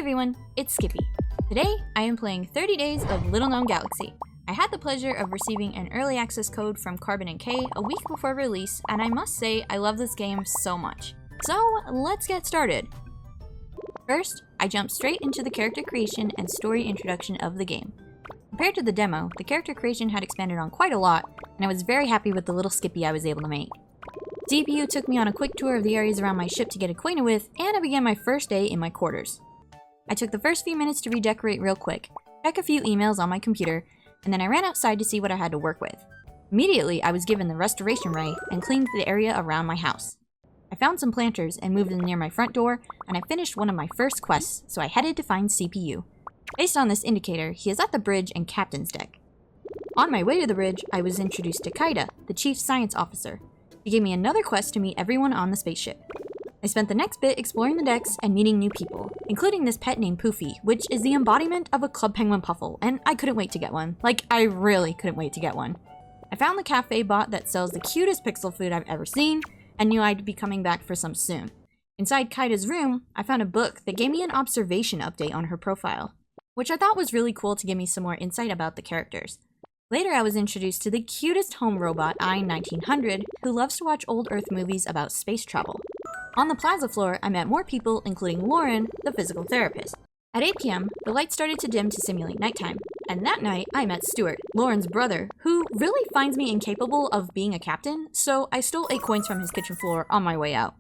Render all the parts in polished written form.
everyone, it's Skippy. Today, I am playing 30 Days of Little Known Galaxy. I had the pleasure of receiving an early access code from Carbon and K a week before release, and I must say I love this game so much. So, let's get started. First, I jumped straight into the character creation and story introduction of the game. Compared to the demo, the character creation had expanded on quite a lot, and I was very happy with the little Skippy I was able to make. CPU took me on a quick tour of the areas around my ship to get acquainted with, and I began my first day in my quarters. I took the first few minutes to redecorate real quick, check a few emails on my computer, and then I ran outside to see what I had to work with. Immediately, I was given the restoration ray and cleaned the area around my house. I found some planters and moved them near my front door, and I finished one of my first quests, so I headed to find CPU. Based on this indicator, he is at the bridge and captain's deck. On my way to the bridge, I was introduced to Kaida, the chief science officer. He gave me another quest to meet everyone on the spaceship. I spent the next bit exploring the decks and meeting new people, including this pet named Poofy, which is the embodiment of a Club Penguin Puffle, and I couldn't wait to get one. Like, I really couldn't wait to get one. I found the cafe bot that sells the cutest pixel food I've ever seen, and knew I'd be coming back for some soon. Inside Kaida's room, I found a book that gave me an observation update on her profile, which I thought was really cool to give me some more insight about the characters. Later, I was introduced to the cutest home robot, I-1900, who loves to watch old Earth movies about space travel. On the plaza floor, I met more people, including Lauren, the physical therapist. At 8 p.m., the lights started to dim to simulate nighttime, and that night, I met Stuart, Lauren's brother, who really finds me incapable of being a captain, so I stole 8 coins from his kitchen floor on my way out.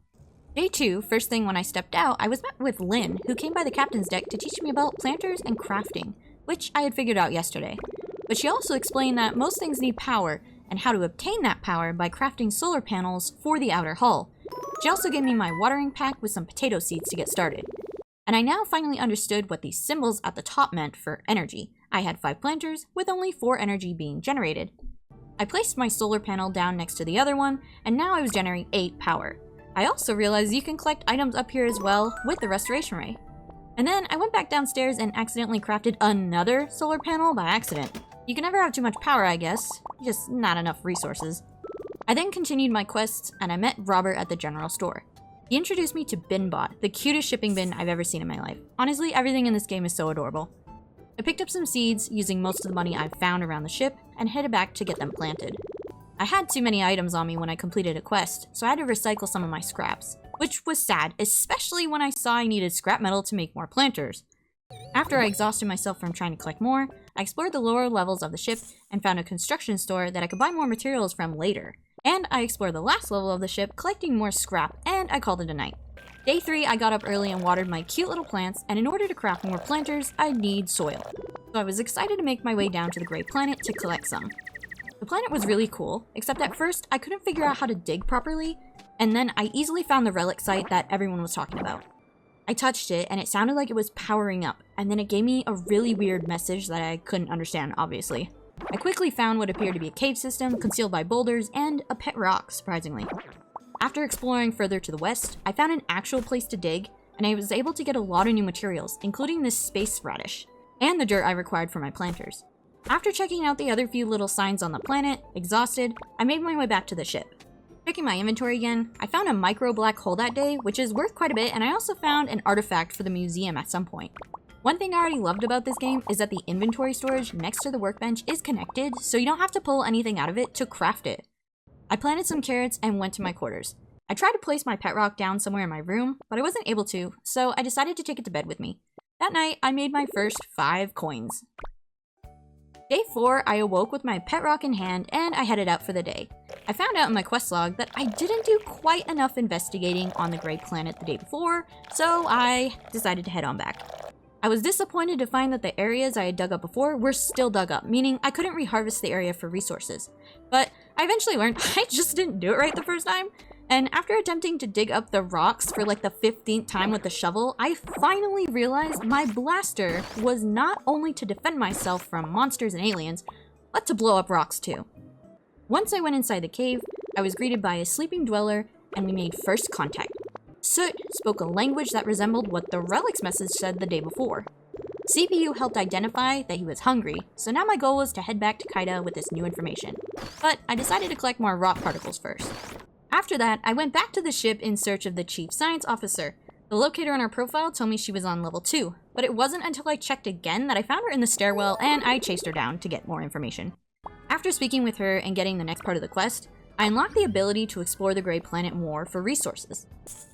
Day 2, first thing when I stepped out, I was met with Lynn, who came by the captain's deck to teach me about planters and crafting, which I had figured out yesterday. But she also explained that most things need power, and how to obtain that power by crafting solar panels for the outer hull. She also gave me my watering pack with some potato seeds to get started. And I now finally understood what these symbols at the top meant for energy. I had 5 planters, with only 4 energy being generated. I placed my solar panel down next to the other one, and now I was generating 8 power. I also realized you can collect items up here as well with the restoration ray. And then I went back downstairs and accidentally crafted another solar panel by accident. You can never have too much power, I guess, just not enough resources. I then continued my quests, and I met Robert at the general store. He introduced me to Binbot, the cutest shipping bin I've ever seen in my life. Honestly, everything in this game is so adorable. I picked up some seeds, using most of the money I've found around the ship, and headed back to get them planted. I had too many items on me when I completed a quest, so I had to recycle some of my scraps, which was sad, especially when I saw I needed scrap metal to make more planters. After I exhausted myself from trying to collect more, I explored the lower levels of the ship and found a construction store that I could buy more materials from later. And I explored the last level of the ship, collecting more scrap, and I called it a night. Day 3, I got up early and watered my cute little plants, and in order to craft more planters, I'd need soil. So I was excited to make my way down to the Gray Planet to collect some. The planet was really cool, except at first I couldn't figure out how to dig properly, and then I easily found the relic site that everyone was talking about. I touched it, and it sounded like it was powering up, and then it gave me a really weird message that I couldn't understand, obviously. I quickly found what appeared to be a cave system concealed by boulders and a pet rock, surprisingly. After exploring further to the west, I found an actual place to dig, and I was able to get a lot of new materials, including this space radish, and the dirt I required for my planters. After checking out the other few little signs on the planet, exhausted, I made my way back to the ship. Checking my inventory again, I found a micro black hole that day, which is worth quite a bit, and I also found an artifact for the museum at some point. One thing I already loved about this game is that the inventory storage next to the workbench is connected, so you don't have to pull anything out of it to craft it. I planted some carrots and went to my quarters. I tried to place my pet rock down somewhere in my room, but I wasn't able to, so I decided to take it to bed with me. That night, I made my first 5 coins. Day 4, I awoke with my pet rock in hand, and I headed out for the day. I found out in my quest log that I didn't do quite enough investigating on the Gray Planet the day before, so I decided to head on back. I was disappointed to find that the areas I had dug up before were still dug up, meaning I couldn't reharvest the area for resources. But I eventually learned I just didn't do it right the first time, and after attempting to dig up the rocks for like the 15th time with the shovel, I finally realized my blaster was not only to defend myself from monsters and aliens, but to blow up rocks too. Once I went inside the cave, I was greeted by a sleeping dweller, and we made first contact. Soot spoke a language that resembled what the relics message said the day before. CPU helped identify that he was hungry, so now my goal was to head back to Kaida with this new information. But I decided to collect more rock particles first. After that, I went back to the ship in search of the chief science officer, The locator on her profile told me she was on level 2, but it wasn't until I checked again that I found her in the stairwell and I chased her down to get more information. After speaking with her and getting the next part of the quest, I unlocked the ability to explore the Gray Planet more for resources.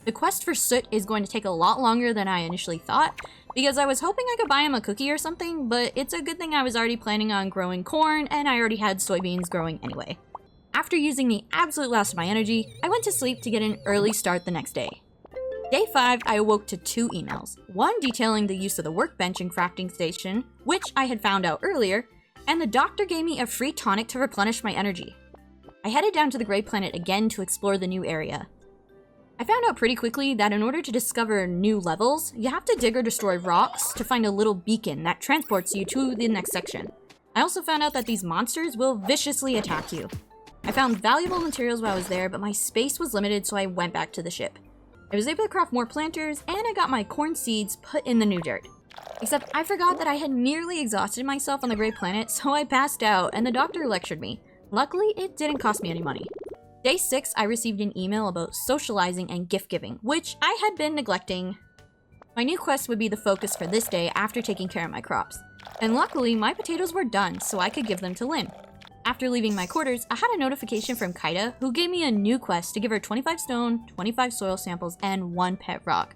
The quest for Soot is going to take a lot longer than I initially thought, because I was hoping I could buy him a cookie or something, but it's a good thing I was already planning on growing corn and I already had soybeans growing anyway. After using the absolute last of my energy, I went to sleep to get an early start the next day. Day 5, I awoke to 2 emails, one detailing the use of the workbench and crafting station, which I had found out earlier, and the doctor gave me a free tonic to replenish my energy. I headed down to the Gray Planet again to explore the new area. I found out pretty quickly that in order to discover new levels, you have to dig or destroy rocks to find a little beacon that transports you to the next section. I also found out that these monsters will viciously attack you. I found valuable materials while I was there, but my space was limited, so I went back to the ship. I was able to craft more planters, and I got my corn seeds put in the new dirt. Except I forgot that I had nearly exhausted myself on the Gray Planet, so I passed out and the doctor lectured me. Luckily, it didn't cost me any money. Day 6, I received an email about socializing and gift giving, which I had been neglecting. My new quest would be the focus for this day after taking care of my crops. And luckily, my potatoes were done, so I could give them to Lynn. After leaving my quarters, I had a notification from Kaida, who gave me a new quest to give her 25 stone, 25 soil samples, and 1 pet rock.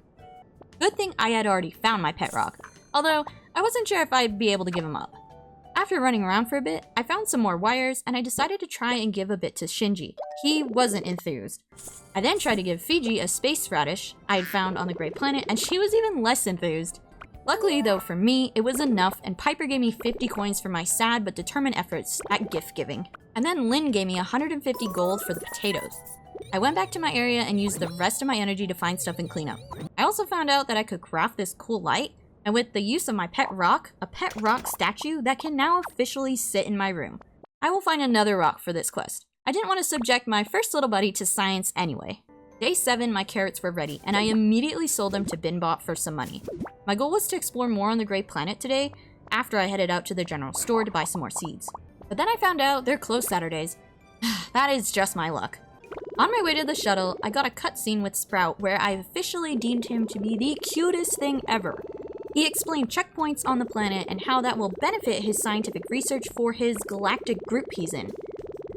Good thing I had already found my pet rock, although I wasn't sure if I'd be able to give him up. After running around for a bit, I found some more wires, and I decided to try and give a bit to Shinji. He wasn't enthused. I then tried to give Fiji a space radish I had found on the Gray Planet, and she was even less enthused. Luckily though for me, it was enough, and Piper gave me 50 coins for my sad but determined efforts at gift giving. And then Lynn gave me 150 gold for the potatoes. I went back to my area and used the rest of my energy to find stuff and clean up. I also found out that I could craft this cool light, and with the use of my pet rock, a pet rock statue that can now officially sit in my room. I will find another rock for this quest. I didn't want to subject my first little buddy to science anyway. Day 7, my carrots were ready, and I immediately sold them to Binbot for some money. My goal was to explore more on the Gray Planet today, after I headed out to the general store to buy some more seeds. But then I found out they're closed Saturdays. That is just my luck. On my way to the shuttle, I got a cutscene with Sprout where I officially deemed him to be the cutest thing ever. He explained checkpoints on the planet and how that will benefit his scientific research for his galactic group he's in.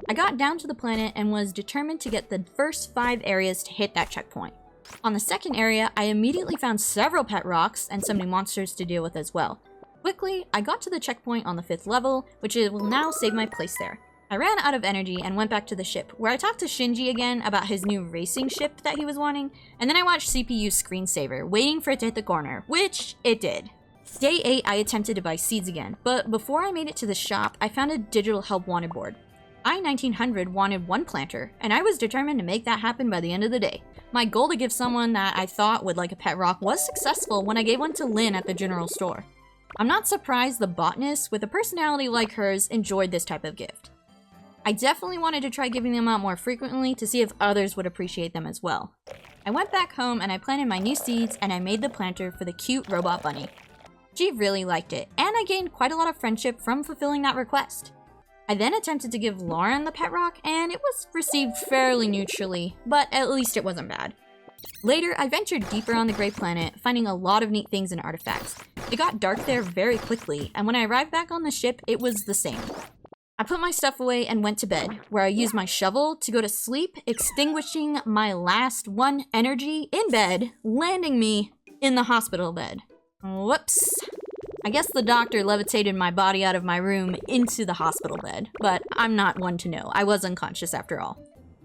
I got down to the planet and was determined to get the first 5 areas to hit that checkpoint. On the second area, I immediately found several pet rocks and some new monsters to deal with as well. Quickly, I got to the checkpoint on the 5th level, which will now save my place there. I ran out of energy and went back to the ship, where I talked to Shinji again about his new racing ship that he was wanting, and then I watched CPU screensaver, waiting for it to hit the corner, which it did. Day 8, I attempted to buy seeds again, but before I made it to the shop, I found a digital help wanted board. I-1900 wanted 1 planter, and I was determined to make that happen by the end of the day. My goal to give someone that I thought would like a pet rock was successful when I gave one to Lynn at the general store. I'm not surprised the botanist, with a personality like hers, enjoyed this type of gift. I definitely wanted to try giving them out more frequently to see if others would appreciate them as well. I went back home and I planted my new seeds and I made the planter for the cute robot bunny. She really liked it, and I gained quite a lot of friendship from fulfilling that request. I then attempted to give Lauren the pet rock, and it was received fairly neutrally, but at least it wasn't bad. Later, I ventured deeper on the Gray Planet, finding a lot of neat things and artifacts. It got dark there very quickly, and when I arrived back on the ship, it was the same. I put my stuff away and went to bed, where I used my shovel to go to sleep, extinguishing my last 1 energy in bed, landing me in the hospital bed. Whoops. I guess the doctor levitated my body out of my room into the hospital bed, but I'm not one to know. I was unconscious after all.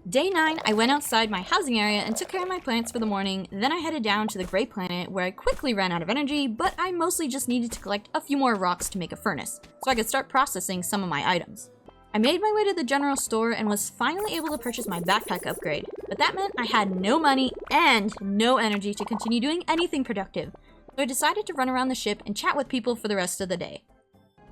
Day 9, I went outside my housing area and took care of my plants for the morning, then I headed down to the Gray Planet where I quickly ran out of energy, but I mostly just needed to collect a few more rocks to make a furnace, so I could start processing some of my items. I made my way to the general store and was finally able to purchase my backpack upgrade, but that meant I had no money and no energy to continue doing anything productive, so I decided to run around the ship and chat with people for the rest of the day.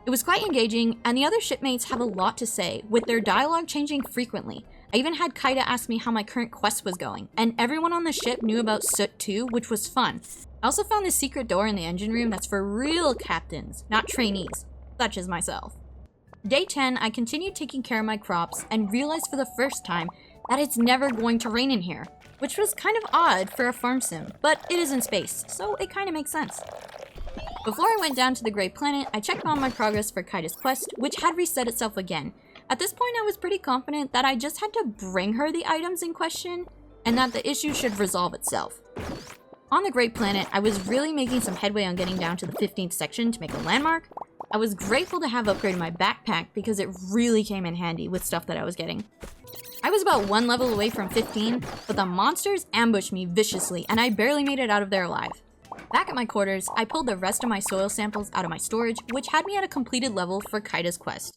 It was quite engaging, and the other shipmates have a lot to say, with their dialogue changing frequently. I even had Kaida ask me how my current quest was going, and everyone on the ship knew about Soot too, which was fun. I also found this secret door in the engine room that's for real captains, not trainees, such as myself. Day 10, I continued taking care of my crops and realized for the first time that it's never going to rain in here. which was kind of odd for a farm sim, but it is in space, so it kind of makes sense. Before I went down to the Gray Planet, I checked on my progress for Kaida's quest, which had reset itself again. At this point, I was pretty confident that I just had to bring her the items in question, and that the issue should resolve itself. On the Gray Planet, I was really making some headway on getting down to the 15th section to make a landmark. I was grateful to have upgraded my backpack because it really came in handy with stuff that I was getting. I was about 1 level away from 15, but the monsters ambushed me viciously and I barely made it out of there alive. Back at my quarters, I pulled the rest of my soil samples out of my storage, which had me at a completed level for Kaida's quest.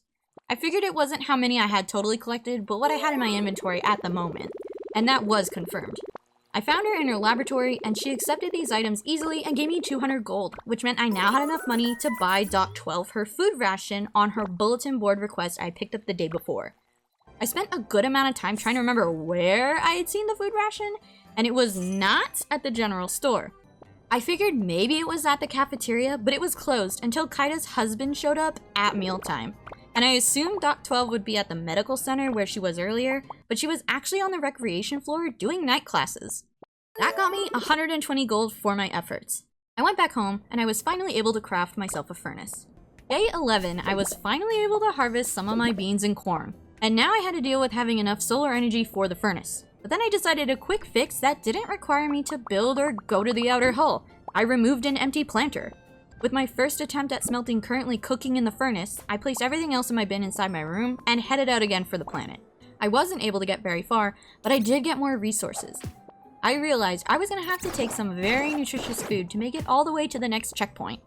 I figured it wasn't how many I had totally collected, but what I had in my inventory at the moment, and that was confirmed. I found her in her laboratory, and she accepted these items easily and gave me 200 gold, which meant I now had enough money to buy Doc 12 her food ration on her bulletin board request I picked up the day before. I spent a good amount of time trying to remember where I had seen the food ration, and it was not at the general store. I figured maybe it was at the cafeteria, but it was closed until Kaida's husband showed up at mealtime. And I assumed Doc 12 would be at the medical center where she was earlier, but she was actually on the recreation floor doing night classes. That got me 120 gold for my efforts. I went back home, and I was finally able to craft myself a furnace. Day 11, I was finally able to harvest some of my beans and corn, and now I had to deal with having enough solar energy for the furnace. But then I decided a quick fix that didn't require me to build or go to the outer hull. I removed an empty planter. With my first attempt at smelting currently cooking in the furnace, I placed everything else in my bin inside my room and headed out again for the planet. I wasn't able to get very far, but I did get more resources. I realized I was going to have to take some very nutritious food to make it all the way to the next checkpoint.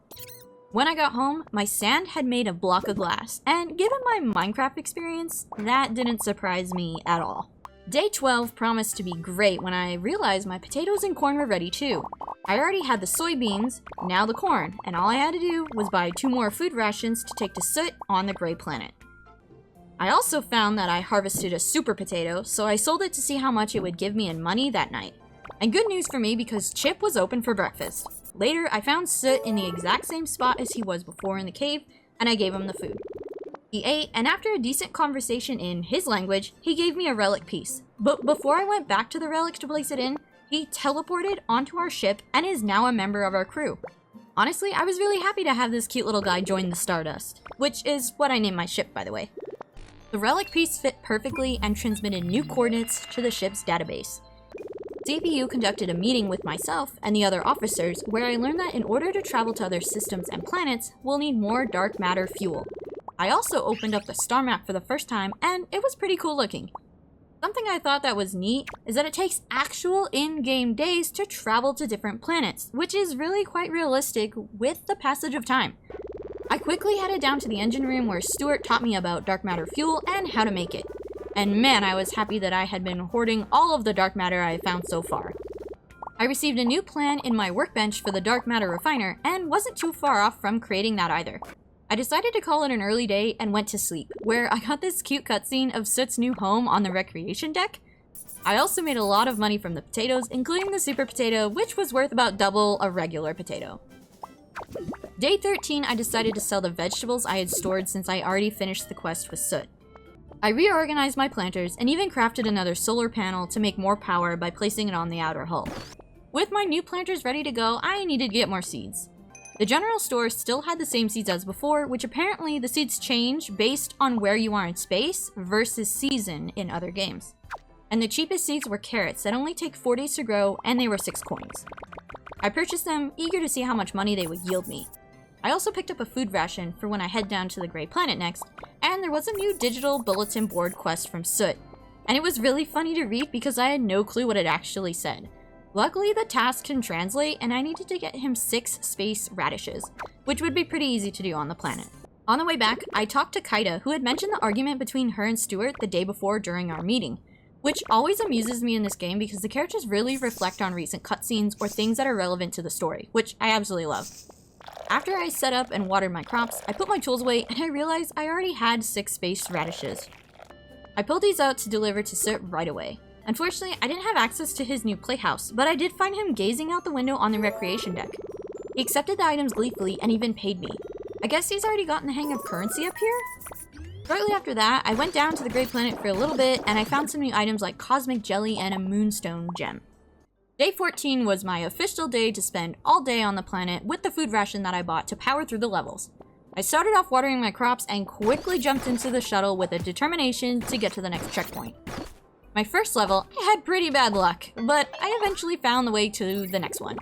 When I got home, my sand had made a block of glass, and given my Minecraft experience, that didn't surprise me at all. Day 12 promised to be great when I realized my potatoes and corn were ready too. I already had the soybeans, now the corn, and all I had to do was buy 2 more food rations to take to Soot on the Gray Planet. I also found that I harvested a super potato, so I sold it to see how much it would give me in money that night. And good news for me because Chip was open for breakfast. Later, I found Soot in the exact same spot as he was before in the cave, and I gave him the food. He ate, and after a decent conversation in his language, he gave me a relic piece. But before I went back to the relic to place it in, he teleported onto our ship and is now a member of our crew. Honestly, I was really happy to have this cute little guy join the Stardust, which is what I named my ship, by the way. The relic piece fit perfectly and transmitted new coordinates to the ship's database. CPU conducted a meeting with myself and the other officers where I learned that in order to travel to other systems and planets, we'll need more dark matter fuel. I also opened up the star map for the first time, and it was pretty cool looking. Something I thought that was neat is that it takes actual in-game days to travel to different planets, which is really quite realistic with the passage of time. I quickly headed down to the engine room where Stuart taught me about dark matter fuel and how to make it. And man, I was happy that I had been hoarding all of the dark matter I had found so far. I received a new plan in my workbench for the dark matter refiner and wasn't too far off from creating that either. I decided to call it an early day and went to sleep, where I got this cute cutscene of Soot's new home on the recreation deck. I also made a lot of money from the potatoes, including the super potato, which was worth about double a regular potato. Day 13, I decided to sell the vegetables I had stored since I already finished the quest with Soot. I reorganized my planters and even crafted another solar panel to make more power by placing it on the outer hull. With my new planters ready to go, I needed to get more seeds. The general store still had the same seeds as before, which apparently the seeds change based on where you are in space versus season in other games. And the cheapest seeds were carrots that only take 4 days to grow, and they were 6 coins. I purchased them, eager to see how much money they would yield me. I also picked up a food ration for when I head down to the Gray Planet next, and there was a new digital bulletin board quest from Soot. And it was really funny to read because I had no clue what it actually said. Luckily, the task can translate, and I needed to get him 6 space radishes, which would be pretty easy to do on the planet. On the way back, I talked to Kaida, who had mentioned the argument between her and Stuart the day before during our meeting, which always amuses me in this game because the characters really reflect on recent cutscenes or things that are relevant to the story, which I absolutely love. After I set up and watered my crops, I put my tools away and I realized I already had 6 space radishes. I pulled these out to deliver to Soot right away. Unfortunately, I didn't have access to his new playhouse, but I did find him gazing out the window on the recreation deck. He accepted the items gleefully and even paid me. I guess he's already gotten the hang of currency up here? Shortly after that, I went down to the Gray Planet for a little bit, and I found some new items like Cosmic Jelly and a Moonstone Gem. Day 14 was my official day to spend all day on the planet with the food ration that I bought to power through the levels. I started off watering my crops and quickly jumped into the shuttle with a determination to get to the next checkpoint. My first level, I had pretty bad luck, but I eventually found the way to the next one.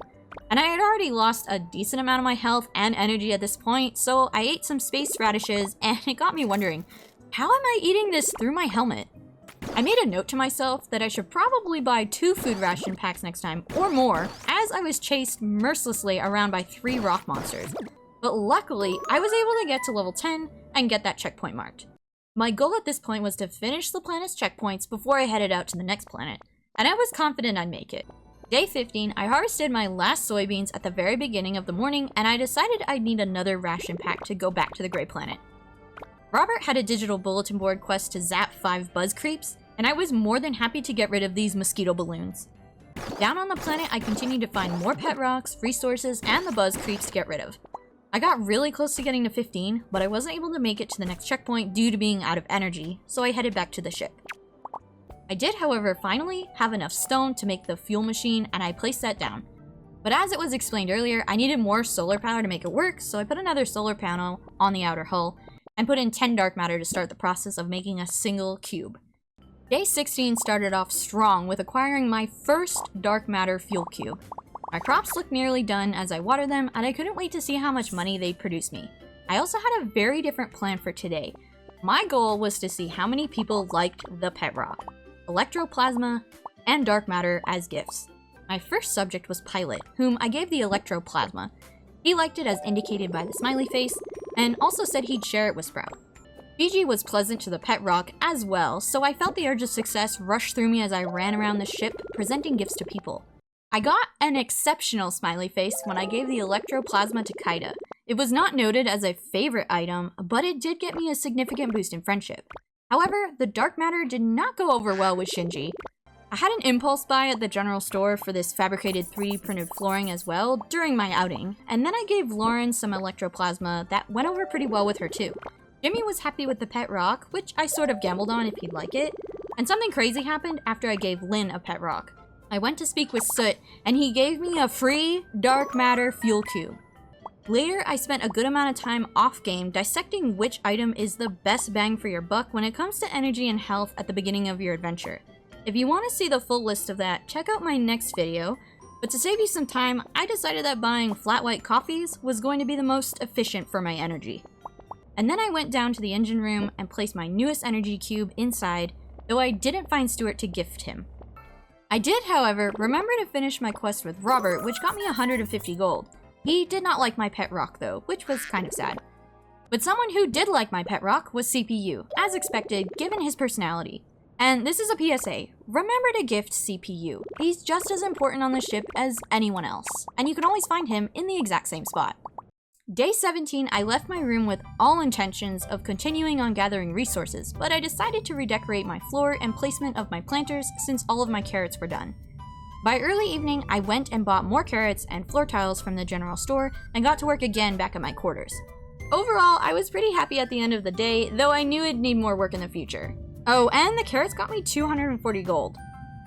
And I had already lost a decent amount of my health and energy at this point, so I ate some space radishes, and it got me wondering, how am I eating this through my helmet? I made a note to myself that I should probably buy 2 food ration packs next time, or more, as I was chased mercilessly around by 3 rock monsters. But luckily, I was able to get to level 10 and get that checkpoint marked. My goal at this point was to finish the planet's checkpoints before I headed out to the next planet, and I was confident I'd make it. Day 15, I harvested my last soybeans at the very beginning of the morning, and I decided I'd need another ration pack to go back to the Gray Planet. Robert had a digital bulletin board quest to zap 5 buzz creeps, and I was more than happy to get rid of these mosquito balloons. Down on the planet, I continued to find more pet rocks, resources, and the buzz creeps to get rid of. I got really close to getting to 15, but I wasn't able to make it to the next checkpoint due to being out of energy, so I headed back to the ship. I did, however, finally have enough stone to make the fuel machine, and I placed that down. But as it was explained earlier, I needed more solar power to make it work, so I put another solar panel on the outer hull, and put in 10 dark matter to start the process of making a single cube. Day 16 started off strong with acquiring my first dark matter fuel cube. My crops looked nearly done as I watered them, and I couldn't wait to see how much money they'd produce me. I also had a very different plan for today. My goal was to see how many people liked the pet rock, electroplasma, and dark matter as gifts. My first subject was Pilot, whom I gave the electroplasma. He liked it as indicated by the smiley face, and also said he'd share it with Sprout. Fiji was pleasant to the pet rock as well, so I felt the urge of success rush through me as I ran around the ship presenting gifts to people. I got an exceptional smiley face when I gave the electroplasma to Kaida. It was not noted as a favorite item, but it did get me a significant boost in friendship. However, the dark matter did not go over well with Shinji. I had an impulse buy at the general store for this fabricated 3D printed flooring as well during my outing, and then I gave Lauren some electroplasma that went over pretty well with her too. Jimmy was happy with the pet rock, which I sort of gambled on if he'd like it, and something crazy happened after I gave Lynn a pet rock. I went to speak with Soot, and he gave me a free dark matter fuel cube. Later, I spent a good amount of time off-game dissecting which item is the best bang for your buck when it comes to energy and health at the beginning of your adventure. If you want to see the full list of that, check out my next video, but to save you some time, I decided that buying flat white coffees was going to be the most efficient for my energy. And then I went down to the engine room and placed my newest energy cube inside, though I didn't find Stuart to gift him. I did, however, remember to finish my quest with Robert, which got me 150 gold. He did not like my pet rock though, which was kind of sad. But someone who did like my pet rock was CPU, as expected given his personality. And this is a PSA, remember to gift CPU. He's just as important on the ship as anyone else, and you can always find him in the exact same spot. Day 17, I left my room with all intentions of continuing on gathering resources, but I decided to redecorate my floor and placement of my planters since all of my carrots were done. By early evening, I went and bought more carrots and floor tiles from the general store and got to work again back at my quarters. Overall, I was pretty happy at the end of the day, though I knew I'd need more work in the future. Oh, and the carrots got me 240 gold.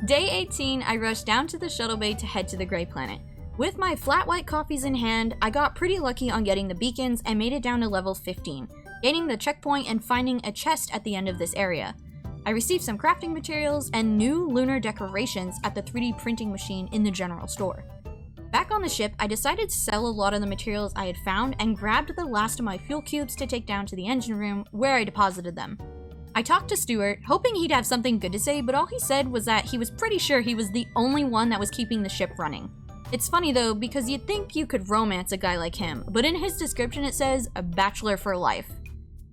Day 18, I rushed down to the shuttle bay to head to the Gray Planet. With my flat white coffees in hand, I got pretty lucky on getting the beacons and made it down to level 15, gaining the checkpoint and finding a chest at the end of this area. I received some crafting materials and new lunar decorations at the 3D printing machine in the general store. Back on the ship, I decided to sell a lot of the materials I had found and grabbed the last of my fuel cubes to take down to the engine room where I deposited them. I talked to Stuart, hoping he'd have something good to say, but all he said was that he was pretty sure he was the only one that was keeping the ship running. It's funny though, because you'd think you could romance a guy like him, but in his description it says, a bachelor for life.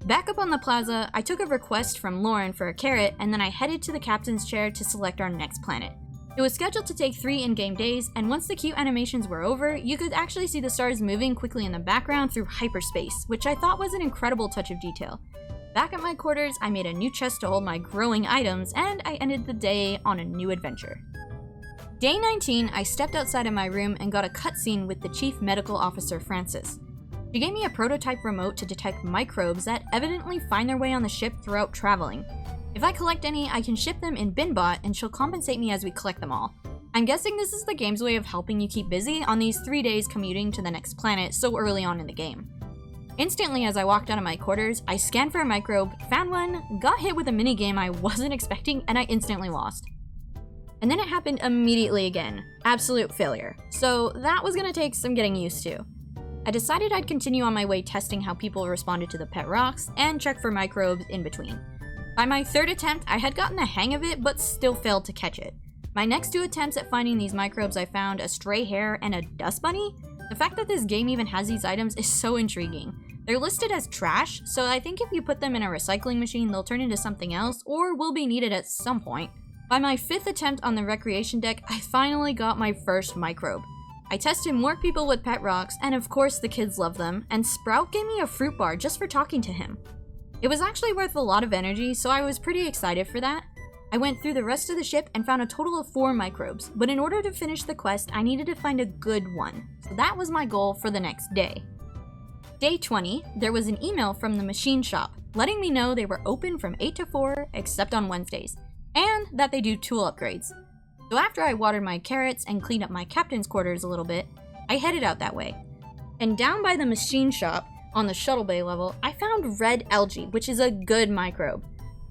Back up on the plaza, I took a request from Lauren for a carrot, and then I headed to the captain's chair to select our next planet. It was scheduled to take 3 in-game days, and once the cute animations were over, you could actually see the stars moving quickly in the background through hyperspace, which I thought was an incredible touch of detail. Back at my quarters, I made a new chest to hold my growing items, and I ended the day on a new adventure. Day 19, I stepped outside of my room and got a cutscene with the Chief Medical Officer Francis. She gave me a prototype remote to detect microbes that evidently find their way on the ship throughout traveling. If I collect any, I can ship them in BinBot and she'll compensate me as we collect them all. I'm guessing this is the game's way of helping you keep busy on these 3 days commuting to the next planet so early on in the game. Instantly as I walked out of my quarters, I scanned for a microbe, found one, got hit with a minigame I wasn't expecting, and I instantly lost. And then it happened immediately again. Absolute failure. So that was gonna take some getting used to. I decided I'd continue on my way testing how people responded to the pet rocks and check for microbes in between. By my 3rd attempt, I had gotten the hang of it but still failed to catch it. My next 2 attempts at finding these microbes, I found a stray hare and a dust bunny. The fact that this game even has these items is so intriguing. They're listed as trash, so I think if you put them in a recycling machine, they'll turn into something else or will be needed at some point. By my 5th attempt on the recreation deck, I finally got my first microbe. I tested more people with pet rocks, and of course the kids love them, and Sprout gave me a fruit bar just for talking to him. It was actually worth a lot of energy, so I was pretty excited for that. I went through the rest of the ship and found a total of 4 microbes, but in order to finish the quest, I needed to find a good one. So that was my goal for the next day. Day 20, there was an email from the machine shop letting me know they were open from 8 to 4 except on Wednesdays, and that they do tool upgrades. So after I watered my carrots and cleaned up my captain's quarters a little bit, I headed out that way. And down by the machine shop, on the shuttle bay level, I found red algae, which is a good microbe.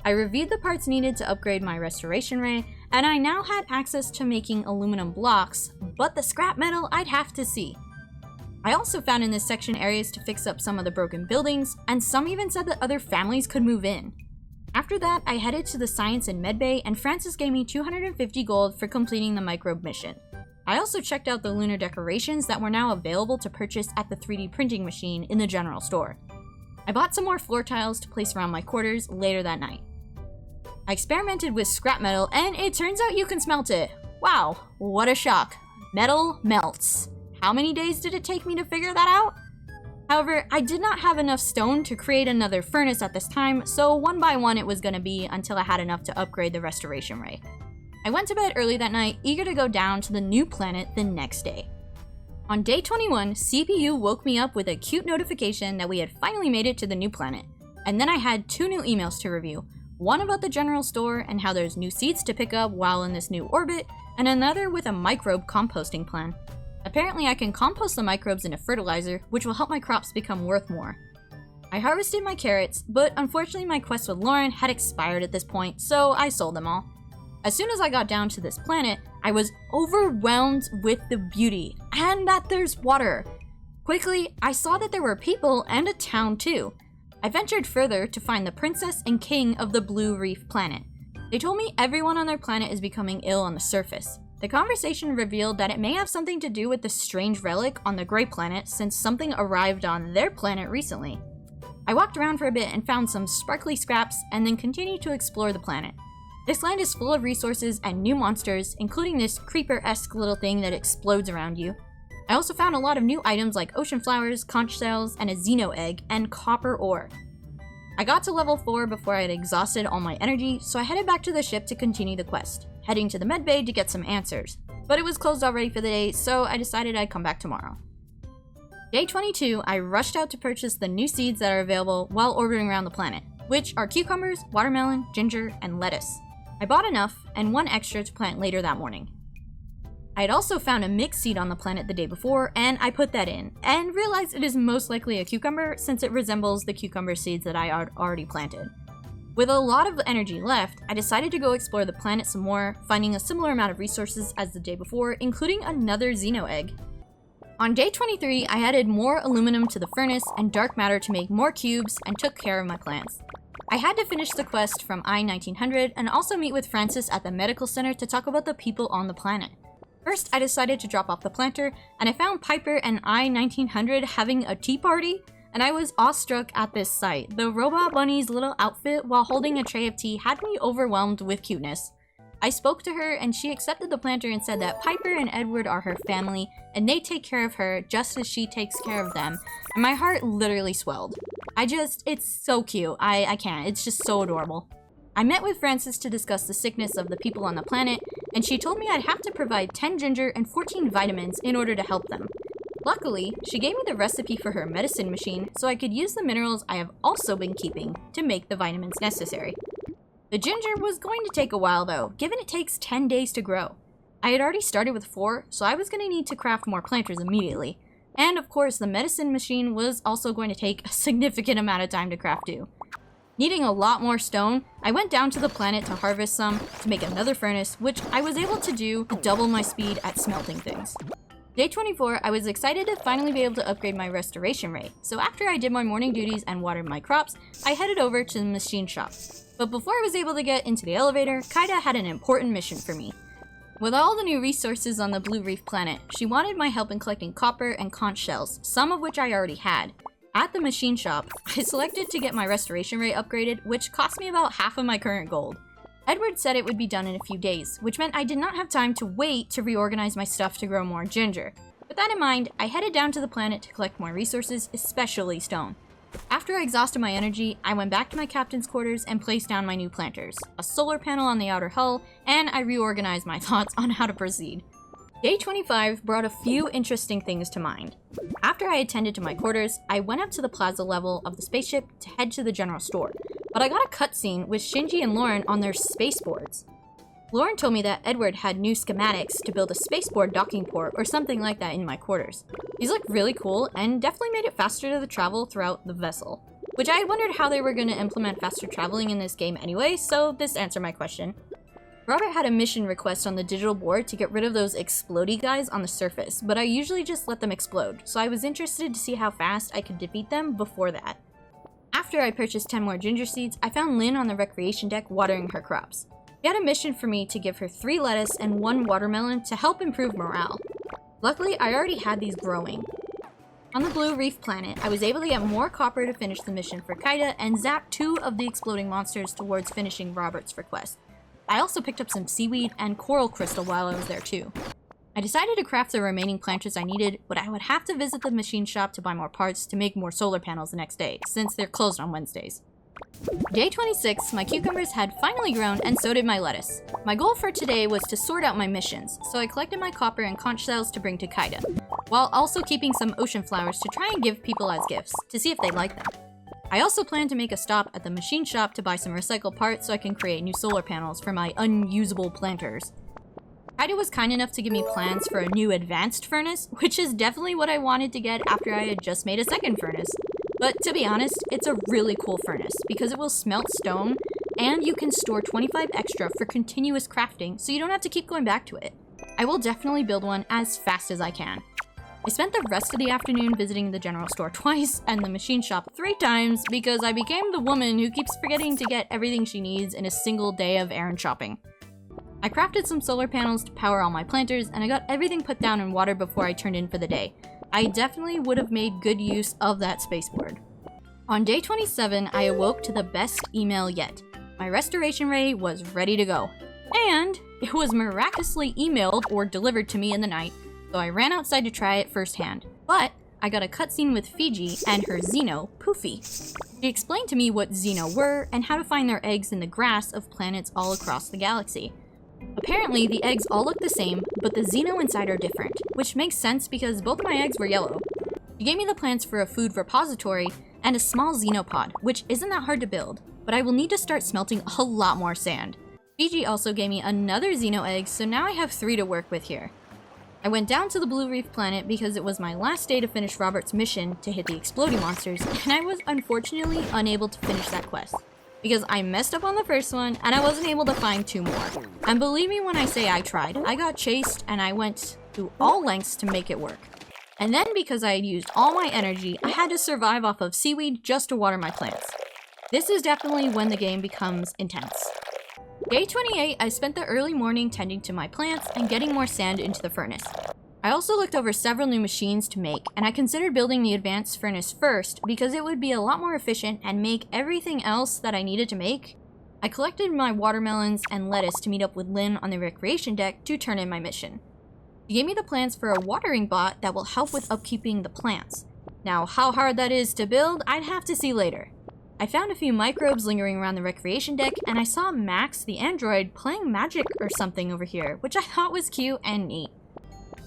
I reviewed the parts needed to upgrade my restoration ray, and I now had access to making aluminum blocks, but the scrap metal I'd have to see. I also found in this section areas to fix up some of the broken buildings, and some even said that other families could move in. After that, I headed to the science and medbay, and Francis gave me 250 gold for completing the microbe mission. I also checked out the lunar decorations that were now available to purchase at the 3D printing machine in the general store. I bought some more floor tiles to place around my quarters later that night. I experimented with scrap metal, and it turns out you can smelt it. Wow, what a shock. Metal melts. How many days did it take me to figure that out? However, I did not have enough stone to create another furnace at this time, so one by one it was going to be until I had enough to upgrade the restoration ray. I went to bed early that night, eager to go down to the new planet the next day. On day 21, CPU woke me up with a cute notification that we had finally made it to the new planet, and then I had 2 new emails to review, one about the general store and how there's new seeds to pick up while in this new orbit, and another with a microbe composting plan. Apparently I can compost the microbes into fertilizer, which will help my crops become worth more. I harvested my carrots, but unfortunately my quest with Lauren had expired at this point, so I sold them all. As soon as I got down to this planet, I was overwhelmed with the beauty, and that there's water. Quickly, I saw that there were people and a town too. I ventured further to find the princess and king of the Blue Reef planet. They told me everyone on their planet is becoming ill on the surface. The conversation revealed that it may have something to do with the strange relic on the Gray Planet since something arrived on their planet recently. I walked around for a bit and found some sparkly scraps and then continued to explore the planet. This land is full of resources and new monsters, including this creeper-esque little thing that explodes around you. I also found a lot of new items like ocean flowers, conch shells, and a xeno egg, and copper ore. I got to level 4 before I had exhausted all my energy, so I headed back to the ship to continue the quest, heading to the medbay to get some answers. But it was closed already for the day, so I decided I'd come back tomorrow. Day 22, I rushed out to purchase the new seeds that are available while orbiting around the planet, which are cucumbers, watermelon, ginger, and lettuce. I bought enough, and 1 extra to plant later that morning. I had also found a mixed seed on the planet the day before, and I put that in, and realized it is most likely a cucumber since it resembles the cucumber seeds that I had already planted. With a lot of energy left, I decided to go explore the planet some more, finding a similar amount of resources as the day before, including another xeno egg. On day 23, I added more aluminum to the furnace and dark matter to make more cubes and took care of my plants. I had to finish the quest from I-1900 and also meet with Francis at the medical center to talk about the people on the planet. First, I decided to drop off the planter, and I found Piper and I-1900 having a tea party, and I was awestruck at this sight. The robot bunny's little outfit while holding a tray of tea had me overwhelmed with cuteness. I spoke to her, and she accepted the planter and said that Piper and Edward are her family, and they take care of her just as she takes care of them, and my heart literally swelled. It's so cute. I can't. It's just so adorable. I met with Francis to discuss the sickness of the people on the planet, and she told me I'd have to provide 10 ginger and 14 vitamins in order to help them. Luckily, she gave me the recipe for her medicine machine so I could use the minerals I have also been keeping to make the vitamins necessary. The ginger was going to take a while though, given it takes 10 days to grow. I had already started with 4, so I was going to need to craft more planters immediately. And of course, the medicine machine was also going to take a significant amount of time to craft too. Needing a lot more stone, I went down to the planet to harvest some to make another furnace, which I was able to do to double my speed at smelting things. Day 24, I was excited to finally be able to upgrade my restoration rate, so after I did my morning duties and watered my crops, I headed over to the machine shop. But before I was able to get into the elevator, Kaida had an important mission for me. With all the new resources on the Blue Reef planet, she wanted my help in collecting copper and conch shells, some of which I already had. At the machine shop, I selected to get my restoration rate upgraded, which cost me about half of my current gold. Edward said it would be done in a few days, which meant I did not have time to wait to reorganize my stuff to grow more ginger. With that in mind, I headed down to the planet to collect more resources, especially stone. After I exhausted my energy, I went back to my captain's quarters and placed down my new planters, a solar panel on the outer hull, and I reorganized my thoughts on how to proceed. Day 25 brought a few interesting things to mind. After I attended to my quarters, I went up to the plaza level of the spaceship to head to the general store, but I got a cutscene with Shinji and Lauren on their spaceboards. Lauren told me that Edward had new schematics to build a spaceboard docking port or something like that in my quarters. These looked really cool and definitely made it faster to travel throughout the vessel, which I had wondered how they were going to implement faster traveling in this game anyway, so this answered my question. Robert had a mission request on the digital board to get rid of those explodey guys on the surface, but I usually just let them explode, so I was interested to see how fast I could defeat them before that. After I purchased 10 more ginger seeds, I found Lynn on the recreation deck watering her crops. She had a mission for me to give her 3 lettuce and 1 watermelon to help improve morale. Luckily, I already had these growing. On the Blue Reef planet, I was able to get more copper to finish the mission for Kaida and zap 2 of the exploding monsters towards finishing Robert's request. I also picked up some seaweed and coral crystal while I was there too. I decided to craft the remaining planters I needed, but I would have to visit the machine shop to buy more parts to make more solar panels the next day, since they're closed on Wednesdays. Day 26, my cucumbers had finally grown and so did my lettuce. My goal for today was to sort out my missions, so I collected my copper and conch shells to bring to Kaida, while also keeping some ocean flowers to try and give people as gifts, to see if they like them. I also plan to make a stop at the machine shop to buy some recycled parts so I can create new solar panels for my unusable planters. Kaida was kind enough to give me plans for a new advanced furnace, which is definitely what I wanted to get after I had just made a second furnace. But to be honest, it's a really cool furnace because it will smelt stone and you can store 25 extra for continuous crafting so you don't have to keep going back to it. I will definitely build one as fast as I can. I spent the rest of the afternoon visiting the general store twice and the machine shop 3 times because I became the woman who keeps forgetting to get everything she needs in a single day of errand shopping. I crafted some solar panels to power all my planters and I got everything put down in water before I turned in for the day. I definitely would have made good use of that spaceboard. On day 27, I awoke to the best email yet. My restoration ray was ready to go. And it was miraculously emailed or delivered to me in the night, so I ran outside to try it firsthand. But I got a cutscene with Fiji and her Xeno, Poofy. She explained to me what Xeno were and how to find their eggs in the grass of planets all across the galaxy. Apparently, the eggs all look the same, but the Xeno inside are different, which makes sense because both of my eggs were yellow. She gave me the plans for a food repository and a small xenopod, which isn't that hard to build, but I will need to start smelting a lot more sand. Fiji also gave me another Xeno egg, so now I have 3 to work with here. I went down to the Blue Reef planet because it was my last day to finish Robert's mission to hit the exploding monsters, and I was unfortunately unable to finish that quest. Because I messed up on the first one, and I wasn't able to find 2 more. And believe me when I say I tried. I got chased, and I went through all lengths to make it work. And then because I had used all my energy, I had to survive off of seaweed just to water my plants. This is definitely when the game becomes intense. Day 28, I spent the early morning tending to my plants and getting more sand into the furnace. I also looked over several new machines to make, and I considered building the advanced furnace first because it would be a lot more efficient and make everything else that I needed to make. I collected my watermelons and lettuce to meet up with Lynn on the recreation deck to turn in my mission. She gave me the plans for a watering bot that will help with upkeeping the plants. Now, how hard that is to build, I'd have to see later. I found a few microbes lingering around the recreation deck, and I saw Max, the android, playing magic or something over here, which I thought was cute and neat.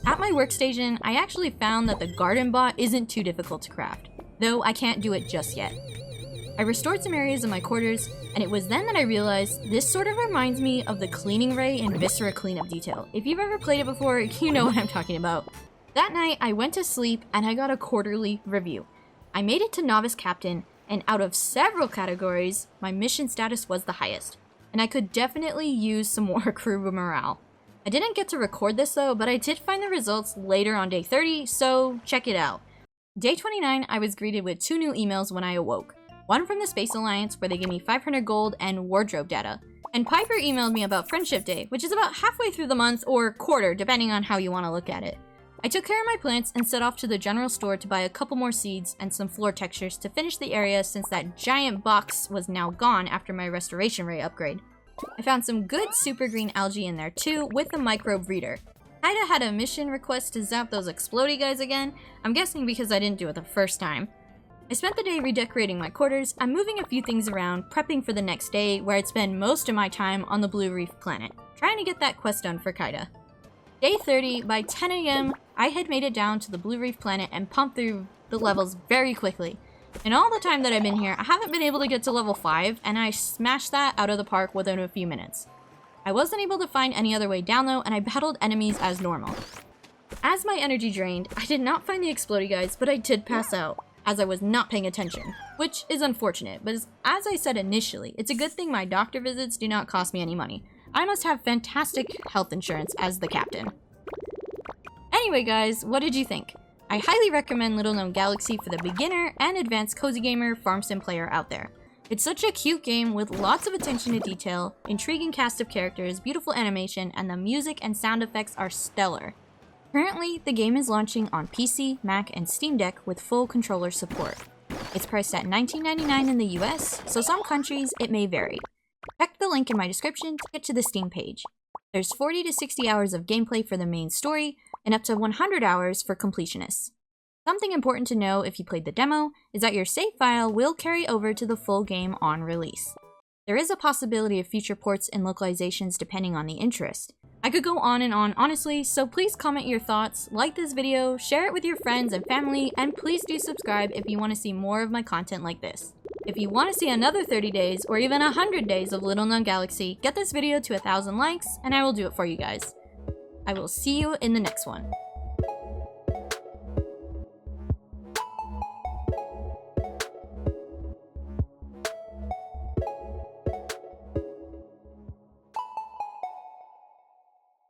At my workstation, I actually found that the garden bot isn't too difficult to craft, though I can't do it just yet. I restored some areas in my quarters, and it was then that I realized this sort of reminds me of the cleaning ray in Viscera cleanup detail. If you've ever played it before, you know what I'm talking about. That night, I went to sleep and I got a quarterly review. I made it to Novice Captain, and out of several categories, my mission status was the highest. And I could definitely use some more crew morale. I didn't get to record this though, but I did find the results later on day 30, so check it out. Day 29, I was greeted with 2 new emails when I awoke. One from the Space Alliance, where they gave me 500 gold and wardrobe data. And Piper emailed me about Friendship Day, which is about halfway through the month or quarter, depending on how you want to look at it. I took care of my plants and set off to the general store to buy a couple more seeds and some floor textures to finish the area since that giant box was now gone after my restoration ray upgrade. I found some good super green algae in there too with the microbe breeder. Ida had a mission request to zap those explodey guys again, I'm guessing because I didn't do it the first time. I spent the day redecorating my quarters and moving a few things around, prepping for the next day where I'd spend most of my time on the Blue Reef planet, trying to get that quest done for Kaida. Day 30, by 10 AM, I had made it down to the Blue Reef planet and pumped through the levels very quickly. In all the time that I've been here, I haven't been able to get to level 5, and I smashed that out of the park within a few minutes. I wasn't able to find any other way down though, and I battled enemies as normal. As my energy drained, I did not find the explodey guys, but I did pass out, as I was not paying attention, which is unfortunate, but as I said initially, it's a good thing my doctor visits do not cost me any money. I must have fantastic health insurance as the captain. Anyway guys, what did you think? I highly recommend Little Known Galaxy for the beginner and advanced cozy gamer farm sim player out there. It's such a cute game with lots of attention to detail, intriguing cast of characters, beautiful animation, and the music and sound effects are stellar. Currently, the game is launching on PC, Mac, and Steam Deck with full controller support. It's priced at $19.99 in the US, so some countries it may vary. Check the link in my description to get to the Steam page. There's 40 to 60 hours of gameplay for the main story, and up to 100 hours for completionists. Something important to know if you played the demo is that your save file will carry over to the full game on release. There is a possibility of future ports and localizations depending on the interest. I could go on and on honestly, so please comment your thoughts, like this video, share it with your friends and family, and please do subscribe if you want to see more of my content like this. If you want to see another 30 days or even 100 days of Little Known Galaxy, get this video to 1,000 likes and I will do it for you guys. I will see you in the next one.